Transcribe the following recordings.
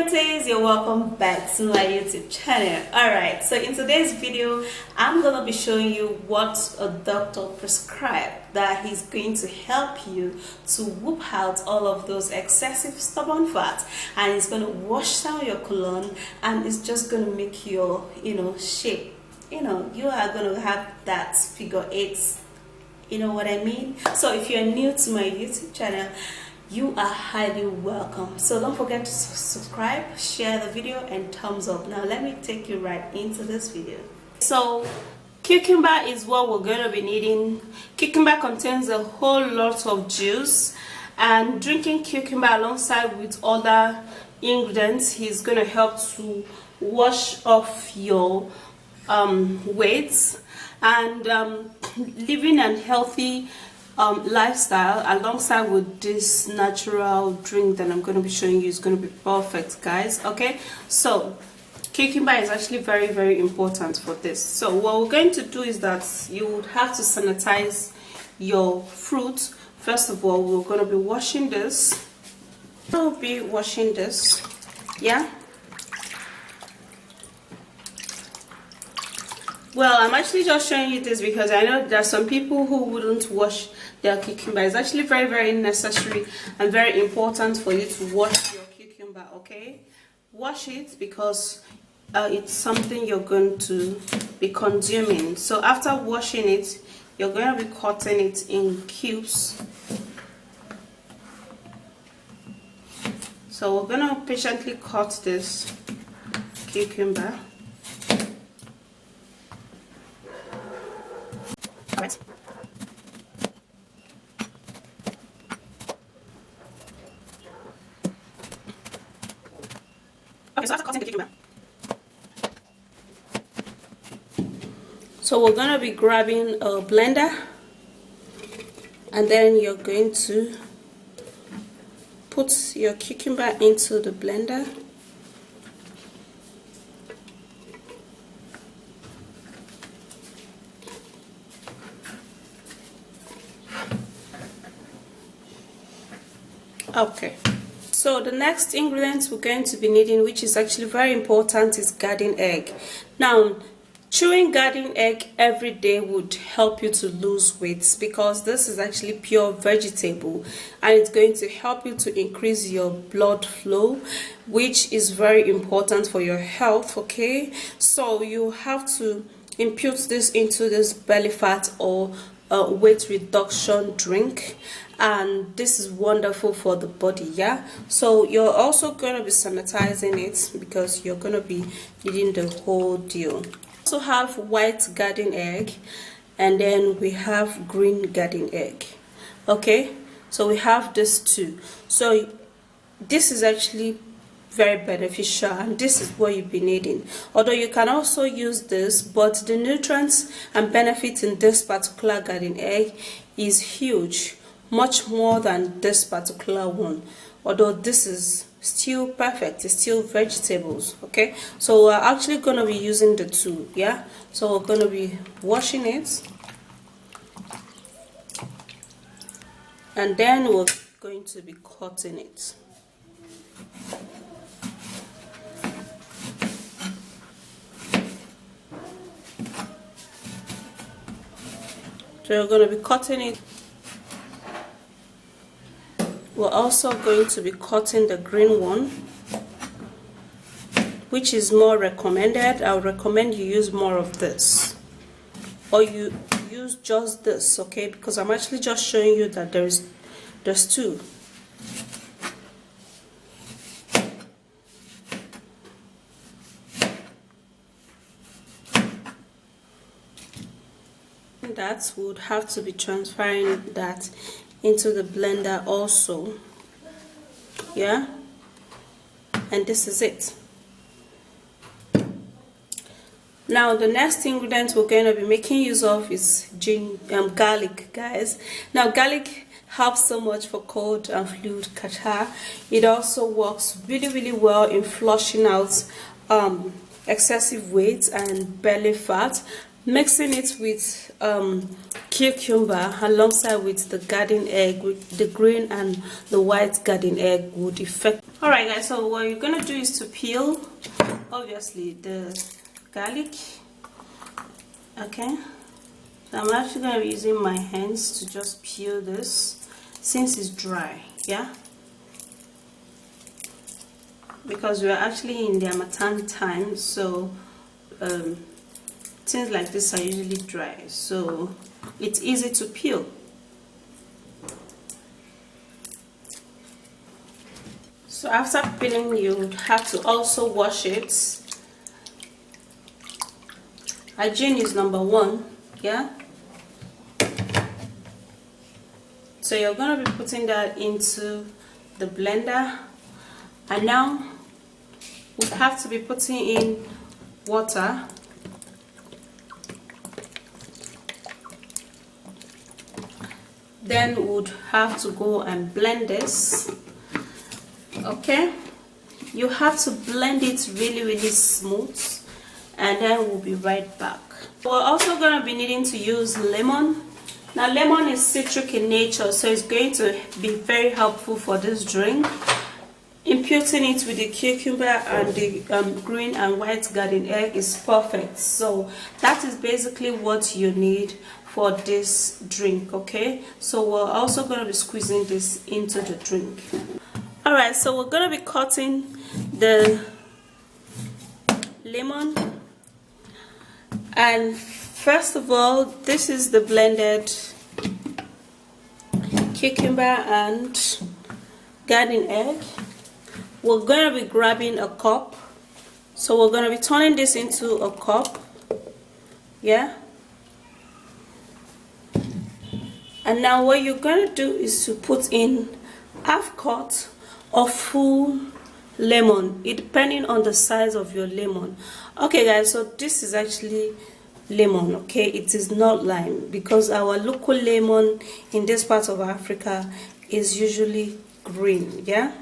beauties, you're welcome back to my YouTube channel. Alright, so in today's video I'm gonna be showing you what a doctor prescribed that he's going to help you to whoop out all of those excessive stubborn fat, and it's gonna wash down your colon, and it's just gonna make your shape. You are gonna have that figure eights, you know what I mean? So if you're new to my YouTube channel, you are highly welcome. So don't forget to subscribe, share the video, and thumbs up. Now let me take you right into this video. So cucumber is what we're going to be needing. Cucumber contains a whole lot of juice, and drinking cucumber alongside with other ingredients is going to help to wash off your weight, and living a healthy lifestyle alongside with this natural drink that I'm going to be showing you is going to be perfect, guys. Okay, so cucumber is actually very important for this. So what we're going to do is that you would have to sanitize your fruit. First of all, we're going to be washing this. Yeah. Well, I'm actually just showing you this because I know there are some people who wouldn't wash their cucumber. It's actually very necessary and very important for you to wash your cucumber. Okay, wash it because it's something you're going to be consuming. So after washing it, you're going to be cutting it in cubes. So we're going to patiently cut this cucumber. Right. Okay, so after cutting the cucumber, so we're going to be grabbing a blender, and then you're going to put your cucumber into the blender. Okay, so the next ingredients we're going to be needing, which is actually very important, is garden egg. Now, chewing garden egg every day would help you to lose weight because this is actually pure vegetable, and it's going to help you to increase your blood flow, which is very important for your health. Okay, so you have to impute this into this belly fat or weight reduction drink, and this is wonderful for the body. Yeah, so you're also going to be sanitizing it because you're going to be needing the whole deal. Also have white garden egg, and then we have green garden egg. Okay, so we have this too. So this is actually very beneficial, and this is what you've been needing. Although you can also use this, but the nutrients and benefits in this particular garden egg is huge, much more than this particular one. Although this is still perfect, it's still vegetables. Okay, so we're actually going to be using the two. Yeah, so we're going to be washing it, and then we're going to be cutting it. So we're going to be cutting it. We're also going to be cutting the green one, which is more recommended. I would recommend you use more of this, or you use just this. Okay, because I'm actually just showing you that there's two. That would have to be transferring that into the blender also. Yeah, and this is it. Now the next ingredient we're going to be making use of is garlic, guys. Now garlic helps so much for cold and flu, catarrh. It also works really well in flushing out excessive weight and belly fat. mixing it with cucumber alongside with the garden egg, with the green and the white garden egg would affect. All right guys, so what you're gonna do is to peel obviously the garlic. Okay, so I'm actually gonna be using my hands to just peel this since it's dry. Yeah, because we're actually in the Harmattan time, so things like this are usually dry, so it's easy to peel. So after peeling, you have to also wash it. Hygiene is number one. Yeah, so you're going to be putting that into the blender, and now we have to be putting in water. Then we would have to go and blend this. Okay, you have to blend it really smooth, and then we'll be right back. We're also going to be needing to use lemon. Now lemon is citric in nature, so it's going to be very helpful for this drink. Imputing it with the cucumber and the green and white garden egg is perfect. So that is basically what you need for this drink. Okay, so we're also going to be squeezing this into the drink. All right, so we're going to be cutting the lemon, and first of all, this is the blended cucumber and garden egg. We're going to be grabbing a cup, so we're going to be turning this into a cup. Yeah, and now what you're going to do is to put in half cut of full lemon, it depending on the size of your lemon. Okay guys, so this is actually lemon. Okay, it is not lime, because our local lemon in this part of Africa is usually green. Yeah,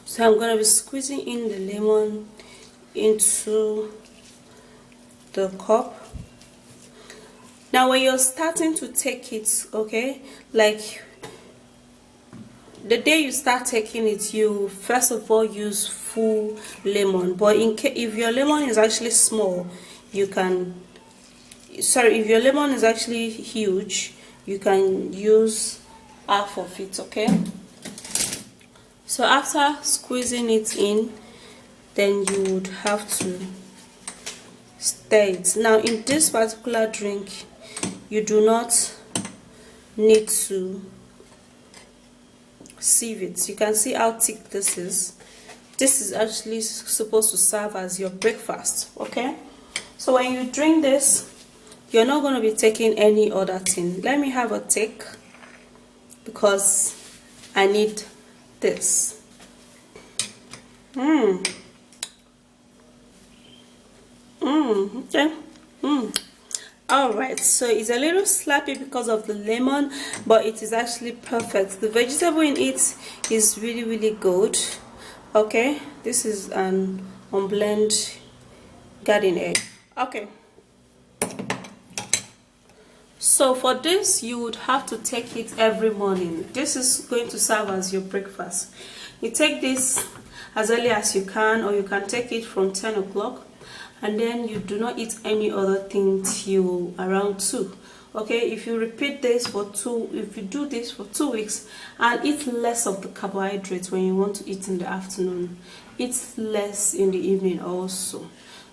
so I'm going to be squeezing in the lemon into the cup. Now when you're starting to take it, okay, like the day you start taking it, you first of all use full lemon. But if your lemon is actually small, you can, if your lemon is actually huge, you can use half of it. Okay, so after squeezing it in, then you would have to stir it. Now in this particular drink, you do not need to sieve it. You can see how thick this is. This is actually supposed to serve as your breakfast. Okay, so when you drink this, you're not going to be taking any other thing. Let me have a take, because I need this. Okay. Alright, so it's a little slappy because of the lemon, but it is actually perfect. The vegetable in it is really good. Okay, this is an unblended garden egg. Okay, so for this, you would have to take it every morning. This is going to serve as your breakfast. You take this as early as you can, or you can take it from 10 o'clock. And then you do not eat any other thing till around 2. Okay, if you repeat this for if you do this for 2 weeks and eat less of the carbohydrates when you want to eat in the afternoon, eat less in the evening also.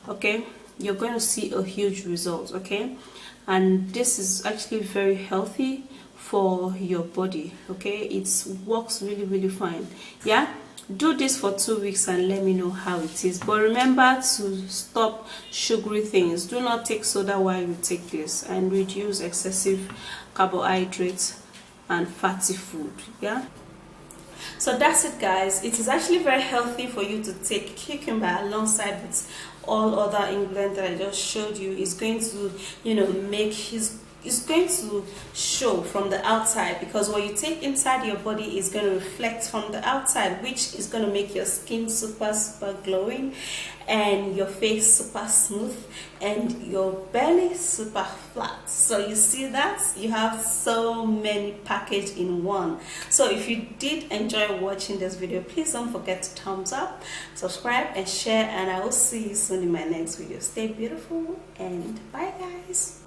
Okay, you're going to see a huge result. Okay, and this is actually very healthy for your body. Okay, it works really fine. Yeah, do this for 2 weeks and let me know how it is. But remember to stop sugary things. Do not take soda while you take this, and reduce excessive carbohydrates and fatty food. Yeah, so that's it guys. It is actually very healthy for you to take cucumber alongside with all other ingredients that I just showed you. It's going to, make it's going to show from the outside, because what you take inside your body is going to reflect from the outside, which is going to make your skin super glowing, and your face super smooth, and your belly super flat. So you see that you have so many package in one. So if you did enjoy watching this video, please don't forget to thumbs up, subscribe and share, and I will see you soon in my next video. Stay beautiful and bye guys.